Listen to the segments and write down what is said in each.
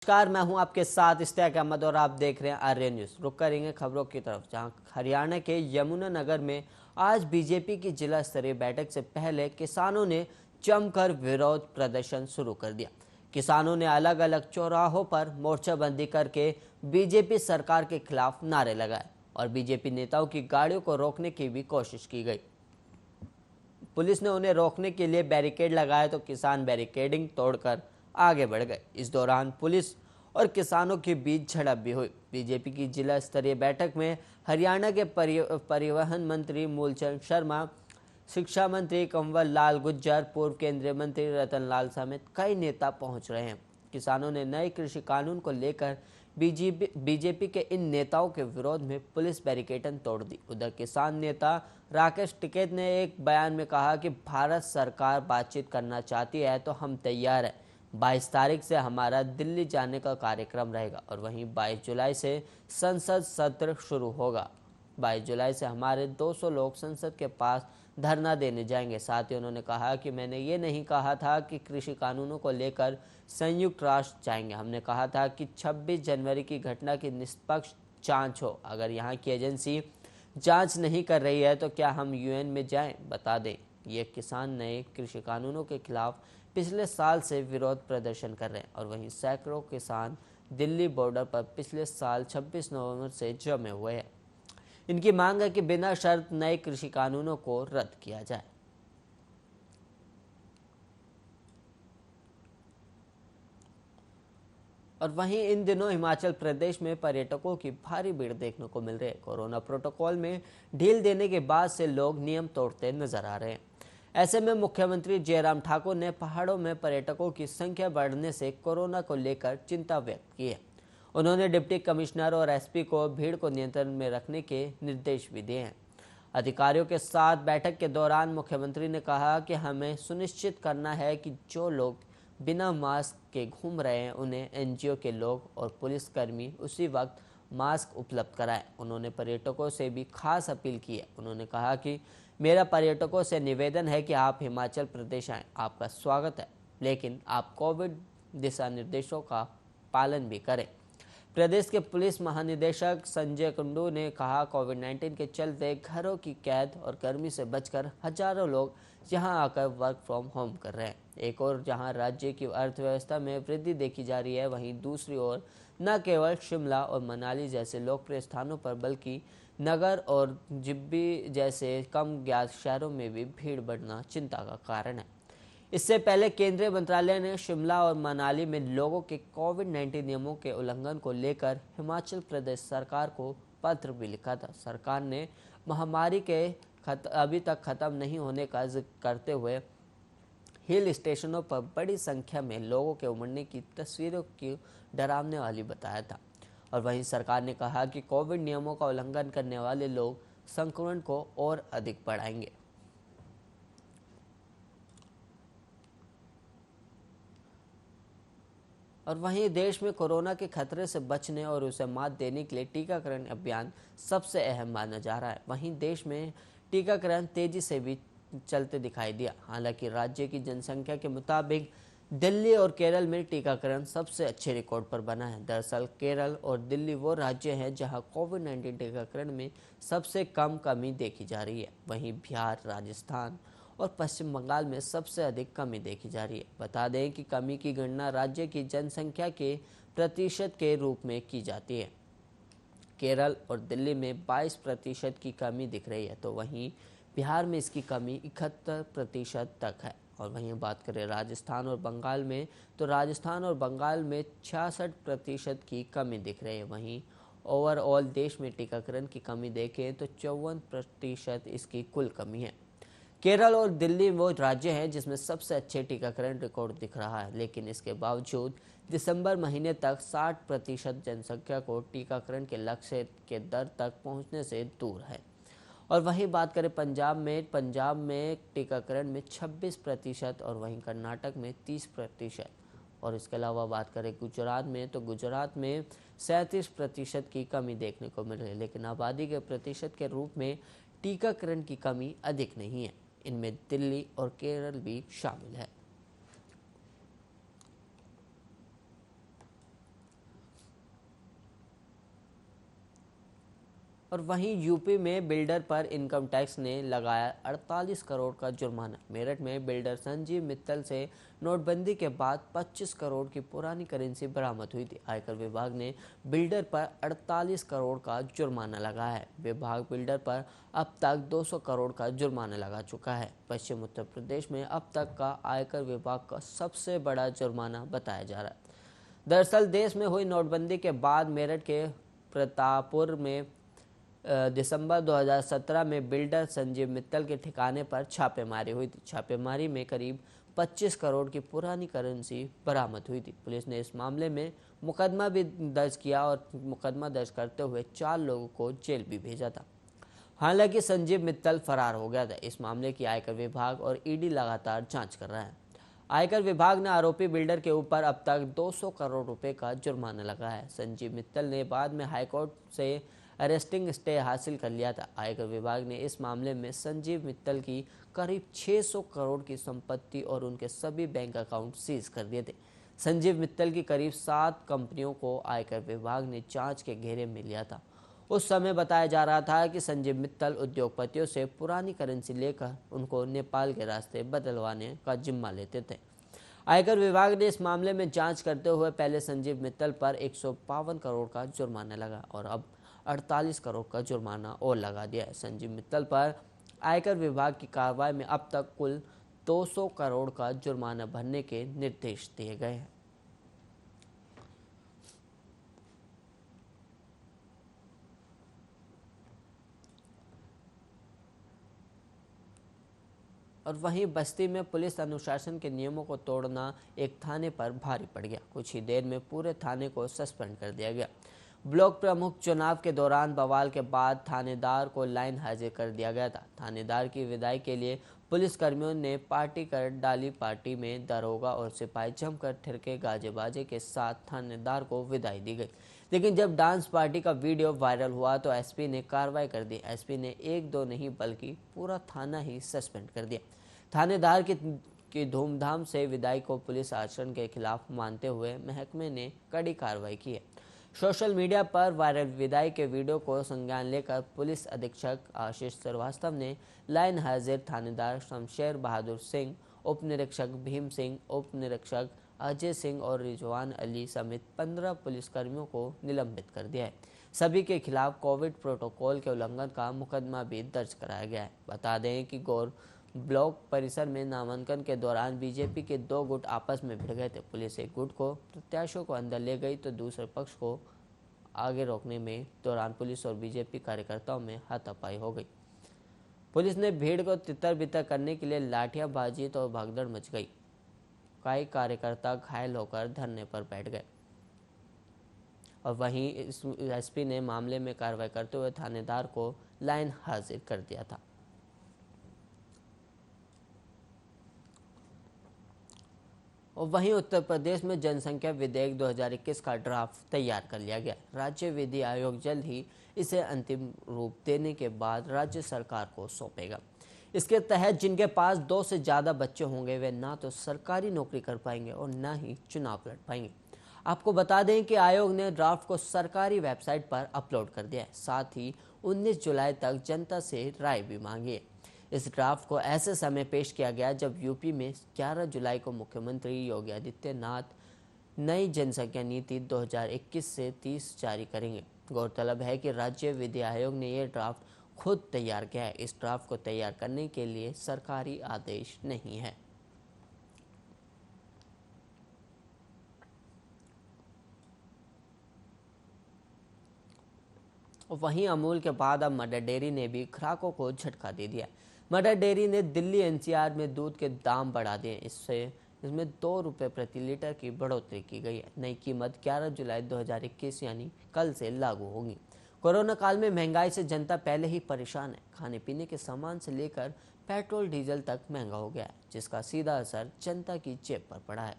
नमस्कार, मैं हूं आपके साथ इश्तियाक अहमद और आप देख रहे हैं आर्य न्यूज़। रुक करेंगे खबरों की तरफ, जहां हरियाणा के यमुनानगर में आज बीजेपी की जिला स्तरीय बैठक से पहले किसानों ने जमकर विरोध प्रदर्शन शुरू कर दिया। किसानों ने अलग अलग चौराहों पर मोर्चाबंदी करके बीजेपी सरकार के खिलाफ नारे लगाए और बीजेपी नेताओं की गाड़ियों को रोकने की भी कोशिश की गई। पुलिस ने उन्हें रोकने के लिए बैरिकेड लगाए तो किसान बैरिकेडिंग तोड़कर आगे बढ़ गए। इस दौरान पुलिस और किसानों के बीच झड़प भी हुई। बीजेपी की जिला स्तरीय बैठक में हरियाणा के परिवहन मंत्री मूलचंद शर्मा, शिक्षा मंत्री कंवर लाल गुर्जर, पूर्व केंद्रीय मंत्री रतन लाल समेत कई नेता पहुंच रहे हैं। किसानों ने नए कृषि कानून को लेकर बीजेपी के इन नेताओं के विरोध में पुलिस बैरिकेड तोड़ दी। उधर किसान नेता राकेश टिकैत ने एक बयान में कहा कि भारत सरकार बातचीत करना चाहती है तो हम तैयार हैं। 22 तारीख से हमारा दिल्ली जाने का कार्यक्रम रहेगा और वहीं 22 जुलाई से संसद सत्र शुरू होगा। 22 जुलाई से हमारे 200 लोग संसद के पास धरना देने जाएंगे। साथ ही उन्होंने कहा कि मैंने ये नहीं कहा था कि कृषि कानूनों को लेकर संयुक्त राष्ट्र जाएंगे। हमने कहा था कि 26 जनवरी की घटना की निष्पक्ष जांच हो। अगर यहाँ की एजेंसी जांच नहीं कर रही है तो क्या हम यूएन में जाएं? बता दें, ये किसान नए कृषि कानूनों के खिलाफ पिछले साल से विरोध प्रदर्शन कर रहे हैं और वहीं सैकड़ों किसान दिल्ली बॉर्डर पर पिछले साल 26 नवंबर से जमे हुए हैं। इनकी मांग है कि बिना शर्त नए कृषि कानूनों को रद्द किया जाए। और वहीं इन दिनों हिमाचल प्रदेश में पर्यटकों की भारी भीड़ देखने को मिल रही है। कोरोना प्रोटोकॉल में ढील देने के बाद से लोग नियम तोड़ते नजर आ रहे हैं। ऐसे में मुख्यमंत्री जयराम ठाकुर ने पहाड़ों में पर्यटकों की संख्या बढ़ने से कोरोना को लेकर चिंता व्यक्त की है। उन्होंने डिप्टी कमिश्नर और एसपी को भीड़ को नियंत्रण में रखने के निर्देश भी दिए हैं। अधिकारियों के साथ बैठक के दौरान मुख्यमंत्री ने कहा कि हमें सुनिश्चित करना है कि जो लोग बिना मास्क के घूम रहे हैं उन्हें एनजीओ के लोग और पुलिसकर्मी उसी वक्त मास्क उपलब्ध कराएं। उन्होंने पर्यटकों से भी खास अपील की है। उन्होंने कहा कि मेरा पर्यटकों से निवेदन है कि आप हिमाचल प्रदेश आएँ, आपका स्वागत है, लेकिन आप कोविड दिशा निर्देशों का पालन भी करें। प्रदेश के पुलिस महानिदेशक संजय कुंडू ने कहा, कोविड-19 के चलते घरों की कैद और गर्मी से बचकर हजारों लोग यहां आकर वर्क फ्रॉम होम कर रहे हैं। एक और जहां राज्य की अर्थव्यवस्था में वृद्धि देखी जा रही है, वहीं दूसरी ओर न केवल शिमला और मनाली जैसे लोकप्रिय स्थानों पर बल्कि नगर और जिब्बी जैसे कम ज्ञात शहरों में भी भीड़ बढ़ना चिंता का कारण है। इससे पहले केंद्रीय मंत्रालय ने शिमला और मनाली में लोगों के कोविड-19 नियमों के उल्लंघन को लेकर हिमाचल प्रदेश सरकार को पत्र भी लिखा था। सरकार ने महामारी के अभी तक खत्म नहीं होने का जिक्र करते हुए हिल स्टेशनों पर बड़ी संख्या में लोगों के उमड़ने की तस्वीरों की डरावने वाली बताया था। और वहीं सरकार ने कहा कि कोविड नियमों का उल्लंघन करने वाले लोग संक्रमण को और अधिक बढ़ाएंगे। और वहीं देश में कोरोना के खतरे से बचने और उसे मात देने के लिए टीकाकरण अभियान सबसे अहम माना जा रहा है। वहीं देश में टीकाकरण तेजी से भी चलते दिखाई दिया। हालांकि राज्य की जनसंख्या के मुताबिक दिल्ली और केरल में टीकाकरण सबसे अच्छे रिकॉर्ड पर बना है। दरअसल केरल और दिल्ली वो राज्य हैं जहां कोविड-19 टीकाकरण में सबसे कम कमी देखी जा रही है। वहीं बिहार, राजस्थान और पश्चिम बंगाल में सबसे अधिक कमी देखी जा रही है। बता दें कि कमी की गणना राज्य की जनसंख्या के प्रतिशत के रूप में की जाती है। केरल और दिल्ली में 22% की कमी दिख रही है, तो वहीं बिहार में इसकी कमी 71% तक है। और वहीं बात करें राजस्थान और बंगाल में, तो राजस्थान और बंगाल में 66% की कमी दिख रही है। वहीं ओवरऑल देश में टीकाकरण की कमी देखें तो 54% इसकी कुल कमी है। केरल और दिल्ली वो राज्य हैं जिसमें सबसे अच्छे टीकाकरण रिकॉर्ड दिख रहा है, लेकिन इसके बावजूद दिसंबर महीने तक 60% जनसंख्या को टीकाकरण के लक्ष्य के दर तक पहुंचने से दूर है। और वहीं बात करें पंजाब में टीकाकरण में 26% और वहीं कर्नाटक में 30%। और इसके अलावा बात करें गुजरात में, तो गुजरात में 37% की कमी देखने को मिल रही है, लेकिन आबादी के प्रतिशत के रूप में टीकाकरण की कमी अधिक नहीं है। इनमें दिल्ली और केरल भी शामिल है। और वहीं यूपी में बिल्डर पर इनकम टैक्स ने लगाया 48 करोड़ का जुर्माना। मेरठ में बिल्डर संजीव मित्तल से नोटबंदी के बाद 25 करोड़ की पुरानी करेंसी बरामद हुई थी। आयकर विभाग ने बिल्डर पर 48 करोड़ का जुर्माना लगाया है। विभाग बिल्डर पर अब तक 200 करोड़ का जुर्माना लगा चुका है। पश्चिम उत्तर प्रदेश में अब तक का आयकर विभाग का सबसे बड़ा जुर्माना बताया जा रहा है। दरअसल देश में हुई नोटबंदी के बाद मेरठ के प्रतापपुर में दिसंबर 2017 में बिल्डर संजीव मित्तल के ठिकाने पर छापेमारी हुई थी। छापेमारी में करीब 25 करोड़ की पुरानी करेंसी बरामद हुई थी। पुलिस ने इस मामले में मुकदमा भी दर्ज किया और मुकदमा दर्ज करते हुए 4 लोगों को जेल भी भेजा था। हालांकि संजीव मित्तल फरार हो गया था। इस मामले की आयकर विभाग और ईडी लगातार जांच कर रहा है। आयकर विभाग ने आरोपी बिल्डर के ऊपर अब तक 200 करोड़ रुपए का जुर्माना लगाया है। संजीव मित्तल ने बाद में हाईकोर्ट से अरेस्टिंग स्टे हासिल कर लिया था। आयकर विभाग ने इस मामले में संजीव मित्तल की करीब 600 करोड़ की संपत्ति और उनके सभी बैंक अकाउंट सीज कर दिए थे। संजीव मित्तल की करीब 7 कंपनियों को आयकर विभाग ने जांच के घेरे में लिया था। उस समय बताया जा रहा था कि संजीव मित्तल उद्योगपतियों से पुरानी करेंसी लेकर उनको नेपाल के रास्ते बदलवाने का जिम्मा लेते थे। आयकर विभाग ने इस मामले में जांच करते हुए पहले संजीव मित्तल पर 152 करोड़ का जुर्माना लगा और अब 48 करोड़ का जुर्माना और लगा दिया है। संजीव मित्तल पर आयकर विभाग की कार्रवाई में अब तक कुल 200 करोड़ का जुर्माना भरने के निर्देश दिए गए हैं। और वहीं बस्ती में पुलिस अनुशासन के नियमों को तोड़ना एक थाने पर भारी पड़ गया। कुछ ही देर में पूरे थाने को सस्पेंड कर दिया गया। ब्लॉक प्रमुख चुनाव के दौरान बवाल के बाद थानेदार को लाइन हाजिर कर दिया गया था। थानेदार की विदाई के लिए पुलिसकर्मियों ने पार्टी कर डाली। पार्टी में दरोगा और सिपाही जमकर ठिरके गाजे बाजे के साथ थानेदार को विदाई दी गई। लेकिन जब डांस पार्टी का वीडियो वायरल हुआ तो एसपी ने कार्रवाई कर दी। एसपी ने 1-2 नहीं बल्कि पूरा थाना ही सस्पेंड कर दिया। थानेदार की धूमधाम से विदाई को पुलिस आचरण के खिलाफ मानते हुए महकमे ने कड़ी कार्रवाई की है। सोशल मीडिया पर वायरल विदाई के वीडियो को संज्ञान लेकर पुलिस अधीक्षक आशीष श्रीवास्तव ने लाइन हाजिर थानेदार शमशेर बहादुर सिंह, उप निरीक्षक भीम सिंह, उप निरीक्षक अजय सिंह और रिजवान अली समेत 15 पुलिसकर्मियों को निलंबित कर दिया है। सभी के खिलाफ कोविड प्रोटोकॉल के उल्लंघन का मुकदमा भी दर्ज कराया गया है। बता दें कि गौर ब्लॉक परिसर में नामांकन के दौरान बीजेपी के 2 गुट आपस में भिड़ गए थे। पुलिस एक गुट को प्रत्याशियों को अंदर ले गई तो दूसरे पक्ष को आगे रोकने में दौरान पुलिस और बीजेपी कार्यकर्ताओं में हाथापाई हो गई। पुलिस ने भीड़ को तितर बितर करने के लिए लाठियां बाजी तो भगदड़ मच गई। कई कार्यकर्ता घायल होकर धरने पर बैठ गए। और वहीं एसपी ने मामले में कार्रवाई करते हुए थानेदार को लाइन हाजिर कर दिया था। और वहीं उत्तर प्रदेश में जनसंख्या विधेयक 2021 का ड्राफ्ट तैयार कर लिया गया। राज्य विधि आयोग जल्द ही इसे अंतिम रूप देने के बाद राज्य सरकार को सौंपेगा। इसके तहत जिनके पास 2 से ज़्यादा बच्चे होंगे वे ना तो सरकारी नौकरी कर पाएंगे और ना ही चुनाव लड़ पाएंगे। आपको बता दें कि आयोग ने ड्राफ्ट को सरकारी वेबसाइट पर अपलोड कर दिया है। साथ ही 19 जुलाई तक जनता से राय भी मांगी है। इस ड्राफ्ट को ऐसे समय पेश किया गया जब यूपी में 11 जुलाई को मुख्यमंत्री योगी आदित्यनाथ नई जनसंख्या नीति 2021 से 30 जारी करेंगे। गौरतलब है कि राज्य विधि आयोग ने यह ड्राफ्ट खुद तैयार किया है। इस ड्राफ्ट को तैयार करने के लिए सरकारी आदेश नहीं है। वहीं अमूल के बाद अब मदर डेयरी ने भी ग्राहकों को झटका दे दिया। मदर डेयरी ने दिल्ली एनसीआर में दूध के दाम बढ़ा दिए। इसमें 2 रुपये प्रति लीटर की बढ़ोतरी की गई है। नई कीमत 11 जुलाई 2021 यानी कल से लागू होगी। कोरोना काल में महंगाई से जनता पहले ही परेशान है। खाने पीने के सामान से लेकर पेट्रोल डीजल तक महंगा हो गया है, जिसका सीधा असर जनता की जेब पर पड़ा है।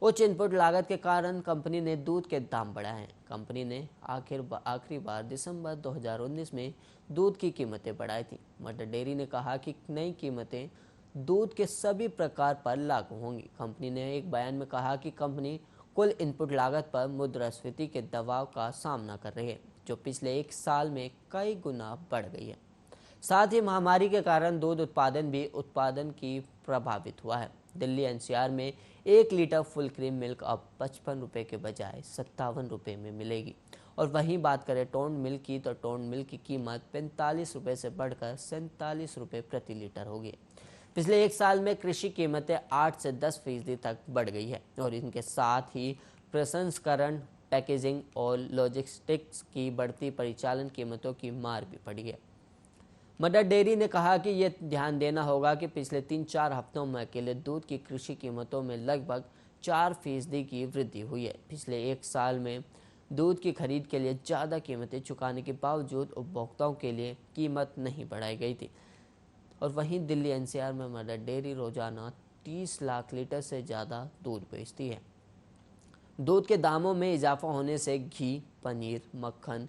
उच्च इनपुट लागत के कारण कंपनी ने दूध के दाम बढ़ाए हैं। कंपनी ने आखिरी बार दिसंबर 2019 में दूध की कीमतें बढ़ाई थी। मदर डेयरी ने कहा कि नई कीमतें दूध के सभी प्रकार पर लागू होंगी। कंपनी ने एक बयान में कहा कि कंपनी कुल इनपुट लागत पर मुद्रास्फीति के दबाव का सामना कर रही है, जो पिछले एक साल में कई गुना बढ़ गई है। साथ ही महामारी के कारण दूध उत्पादन की प्रभावित हुआ है। दिल्ली एनसीआर में 1 लीटर फुल क्रीम मिल्क अब 55 रुपये के बजाय 57 रुपये में मिलेगी। और वहीं बात करें टोन मिल्क की, तो टोन मिल्क की कीमत 45 रुपये से बढ़कर 47 रुपये प्रति लीटर होगी। पिछले एक साल में कृषि कीमतें 8 से 10% तक बढ़ गई है और इनके साथ ही प्रसंस्करण, पैकेजिंग और लॉजिस्टिक्स की बढ़ती परिचालन कीमतों की मार भी पड़ी है। मदर डेयरी ने कहा कि यह ध्यान देना होगा कि पिछले 3-4 हफ्तों में अकेले दूध की कृषि कीमतों में लगभग 4% की वृद्धि हुई है। पिछले एक साल में दूध की खरीद के लिए ज़्यादा कीमतें चुकाने के बावजूद उपभोक्ताओं के लिए कीमत नहीं बढ़ाई गई थी। और वहीं दिल्ली एनसीआर में मदर डेयरी रोजाना 30 लाख लीटर से ज़्यादा दूध बेचती है। दूध के दामों में इजाफा होने से घी, पनीर, मक्खन,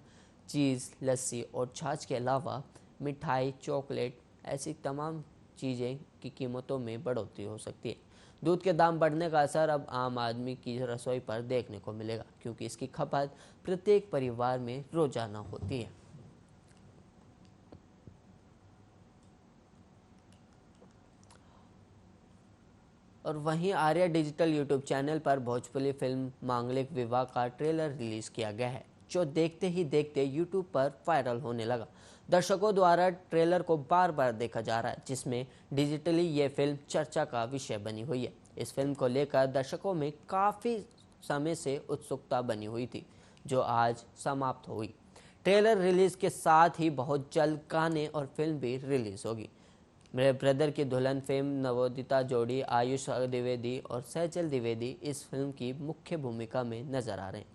चीज़, लस्सी और छाछ के अलावा मिठाई, चॉकलेट, ऐसी तमाम चीज़ें की कीमतों में बढ़ोतरी हो सकती है। दूध के दाम बढ़ने का असर अब आम आदमी की रसोई पर देखने को मिलेगा, क्योंकि इसकी खपत प्रत्येक परिवार में रोजाना होती है। और वहीं आर्या डिजिटल यूट्यूब चैनल पर भोजपुरी फिल्म मांगलिक विवाह का ट्रेलर रिलीज किया गया है, जो देखते ही देखते यूट्यूब पर वायरल होने लगा। दर्शकों द्वारा ट्रेलर को बार बार देखा जा रहा है, जिसमें डिजिटली ये फिल्म चर्चा का विषय बनी हुई है। इस फिल्म को लेकर दर्शकों में काफ़ी समय से उत्सुकता बनी हुई थी, जो आज समाप्त हुई। ट्रेलर रिलीज के साथ ही बहुत जल्द गाने और फिल्म भी रिलीज होगी। मेरे ब्रदर की दुल्हन फिल्म नवोदिता जोड़ी आयुष द्विवेदी और सैजल द्विवेदी इस फिल्म की मुख्य भूमिका में नजर आ रहे हैं,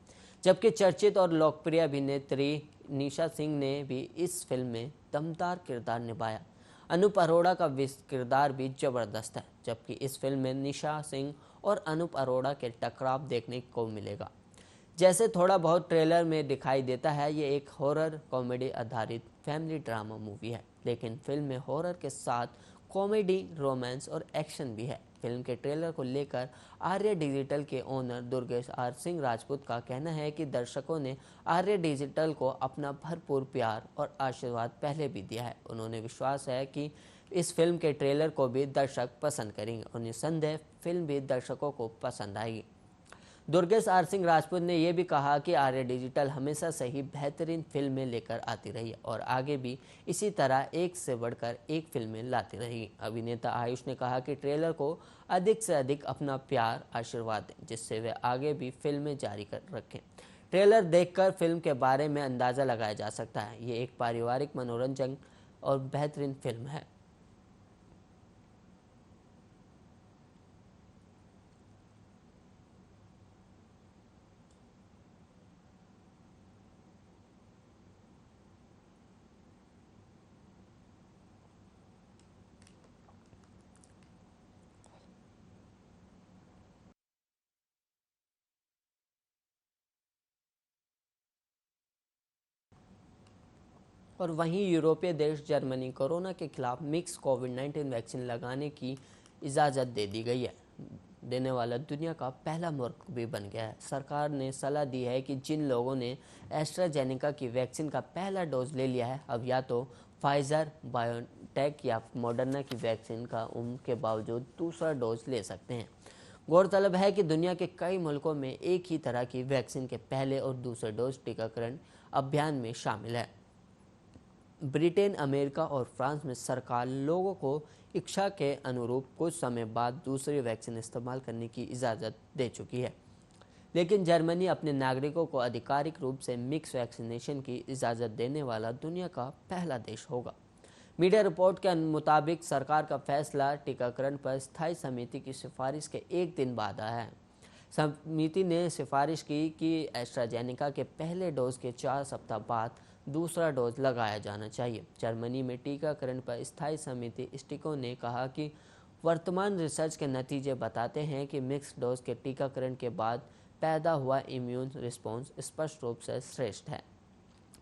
जबकि चर्चित और लोकप्रिय अभिनेत्री निशा सिंह ने भी इस फिल्म में दमदार किरदार निभाया। अनूप अरोड़ा का किरदार भी जबरदस्त है, जबकि इस फिल्म में निशा सिंह और अनूप अरोड़ा के टकराव देखने को मिलेगा। जैसे थोड़ा बहुत ट्रेलर में दिखाई देता है, ये एक हॉरर कॉमेडी आधारित फैमिली ड्रामा मूवी है, लेकिन फिल्म में हॉरर के साथ कॉमेडी, रोमांस और एक्शन भी है। फिल्म के ट्रेलर को लेकर आर्य डिजिटल के ओनर दुर्गेश आर सिंह राजपूत का कहना है कि दर्शकों ने आर्य डिजिटल को अपना भरपूर प्यार और आशीर्वाद पहले भी दिया है। उन्होंने विश्वास है कि इस फिल्म के ट्रेलर को भी दर्शक पसंद करेंगे और निस्संदेह फिल्म भी दर्शकों को पसंद आएगी। दुर्गेश आर सिंह राजपूत ने यह भी कहा कि आर्य डिजिटल हमेशा से ही बेहतरीन फिल्में लेकर आती रही है और आगे भी इसी तरह एक से बढ़कर एक फिल्में लाती रहेगी। अभिनेता आयुष ने कहा कि ट्रेलर को अधिक से अधिक अपना प्यार, आशीर्वाद दें, जिससे वे आगे भी फिल्में जारी कर रखें। ट्रेलर देखकर फिल्म के बारे में अंदाज़ा लगाया जा सकता है। ये एक पारिवारिक मनोरंजन और बेहतरीन फिल्म है। और वहीं यूरोपीय देश जर्मनी कोरोना के खिलाफ मिक्स कोविड-19 वैक्सीन लगाने की इजाज़त दे दी गई है, देने वाला दुनिया का पहला मुल्क भी बन गया है। सरकार ने सलाह दी है कि जिन लोगों ने एस्ट्राजेनेका की वैक्सीन का पहला डोज ले लिया है, अब या तो फाइजर, बायोटेक या मॉडर्ना की वैक्सीन का उम्र के बावजूद दूसरा डोज ले सकते हैं। गौरतलब है कि दुनिया के कई मुल्कों में एक ही तरह की वैक्सीन के पहले और दूसरे डोज टीकाकरण अभियान में शामिल है। ब्रिटेन, अमेरिका और फ्रांस में सरकार लोगों को इच्छा के अनुरूप कुछ समय बाद दूसरी वैक्सीन इस्तेमाल करने की इजाज़त दे चुकी है, लेकिन जर्मनी अपने नागरिकों को आधिकारिक रूप से मिक्स वैक्सीनेशन की इजाज़त देने वाला दुनिया का पहला देश होगा। मीडिया रिपोर्ट के मुताबिक सरकार का फैसला टीकाकरण पर स्थायी समिति की सिफारिश के एक दिन बाद आया है। समिति ने सिफारिश की कि एस्ट्राजेनेका के पहले डोज के 4 सप्ताह बाद दूसरा डोज लगाया जाना चाहिए। जर्मनी में टीकाकरण पर स्थायी समिति स्टिको ने कहा कि वर्तमान रिसर्च के नतीजे बताते हैं कि मिक्स डोज के टीकाकरण के बाद पैदा हुआ इम्यून रिस्पॉन्स स्पष्ट रूप से श्रेष्ठ है।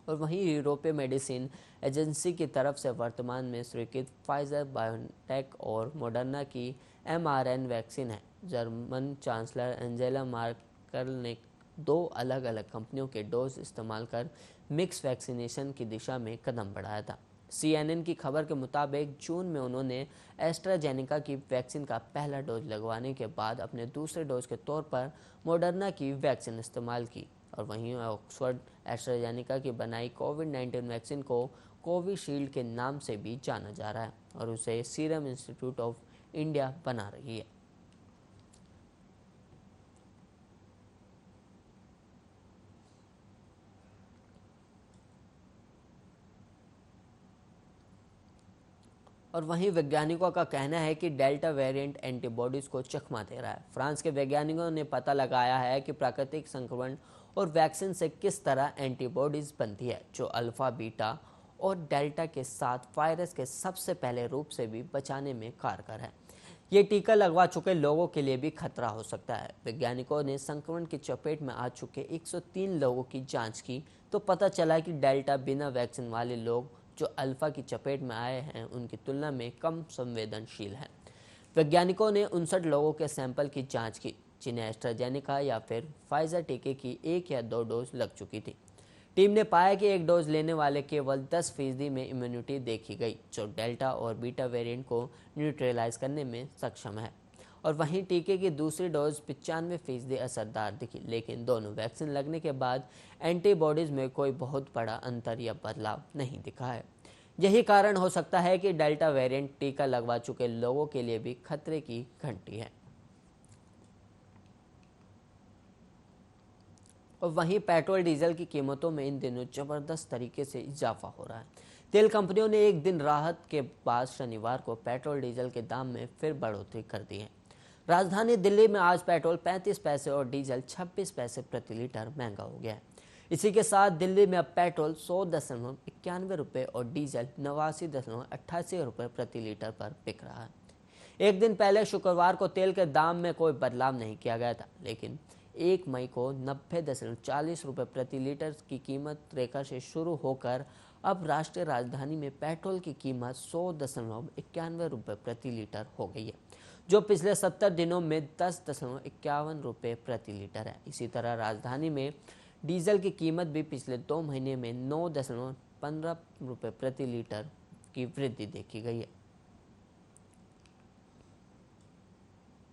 और वहीं यूरोपीय मेडिसिन एजेंसी की तरफ से वर्तमान में स्वीकृत फाइजर, बायोटेक और मॉडर्ना की mRNA वैक्सीन है। जर्मन चांसलर एंजेला मर्केल ने दो अलग अलग कंपनियों के डोज इस्तेमाल कर मिक्स वैक्सीनेशन की दिशा में कदम बढ़ाया था। CNN की खबर के मुताबिक जून में उन्होंने एस्ट्राजेनेका की वैक्सीन का पहला डोज लगवाने के बाद अपने दूसरे डोज के तौर पर मॉडर्ना की वैक्सीन इस्तेमाल की। और वहीं ऑक्सफोर्ड एस्ट्राजेनेका की बनाई कोविड-19 वैक्सीन को कोविशील्ड के नाम से भी जाना जा रहा है और उसे सीरम इंस्टीट्यूट ऑफ इंडिया बना रही है। और वहीं वैज्ञानिकों का कहना है कि डेल्टा वेरिएंट एंटीबॉडीज को चकमा दे रहा है। फ्रांस के वैज्ञानिकों ने पता लगाया है कि प्राकृतिक संक्रमण और वैक्सीन से किस तरह एंटीबॉडीज बनती है, जो अल्फा, बीटा और डेल्टा के साथ वायरस के सबसे पहले रूप से भी बचाने में कारगर है। ये टीका लगवा चुके लोगों के लिए भी खतरा हो सकता है। वैज्ञानिकों ने संक्रमण की चपेट में आ चुके 103 लोगों की जांच की तो पता चला कि डेल्टा बिना वैक्सीन वाले लोग जो अल्फा की चपेट में आए हैं उनकी तुलना में कम संवेदनशील हैं। वैज्ञानिकों ने 59 लोगों के सैंपल की जांच की जिन्हें एस्ट्राजेनेका या फिर फाइजर टीके की 1 या 2 डोज लग चुकी थी। टीम ने पाया कि एक डोज लेने वाले केवल 10% में इम्यूनिटी देखी गई, जो डेल्टा और बीटा वेरिएंट को न्यूट्रलाइज करने में सक्षम है। और वहीं टीके की दूसरी डोज 95% असरदार दिखी, लेकिन दोनों वैक्सीन लगने के बाद एंटीबॉडीज में कोई बहुत बड़ा अंतर या बदलाव नहीं दिखा है। यही कारण हो सकता है कि डेल्टा वेरिएंट टीका लगवा चुके लोगों के लिए भी खतरे की घंटी है। और वहीं पेट्रोल डीजल की कीमतों में इन दिनों जबरदस्त तरीके से इजाफा हो रहा है। तेल कंपनियों ने एक दिन राहत के बाद शनिवार को पेट्रोल डीजल के दाम में फिर बढ़ोतरी कर दी है। राजधानी दिल्ली में आज पेट्रोल 35 पैसे और डीजल 26 पैसे प्रति लीटर महंगा हो गया है। इसी के साथ दिल्ली में अब पेट्रोल 100.91 रुपये और डीजल 89.88 रुपये प्रति लीटर पर बिक रहा है। एक दिन पहले शुक्रवार को तेल के दाम में कोई बदलाव नहीं किया गया था, लेकिन 1 मई को 90.40 रुपये प्रति लीटर की कीमत रेखा से शुरू होकर अब राष्ट्रीय राजधानी में पेट्रोल की कीमत 100.91 रुपये प्रति लीटर हो गई है, जो पिछले 70 दिनों में 10.51 रुपये प्रति लीटर है। इसी तरह राजधानी में डीजल की कीमत भी पिछले 2 महीने में 9.15 रुपये प्रति लीटर की वृद्धि देखी गई है।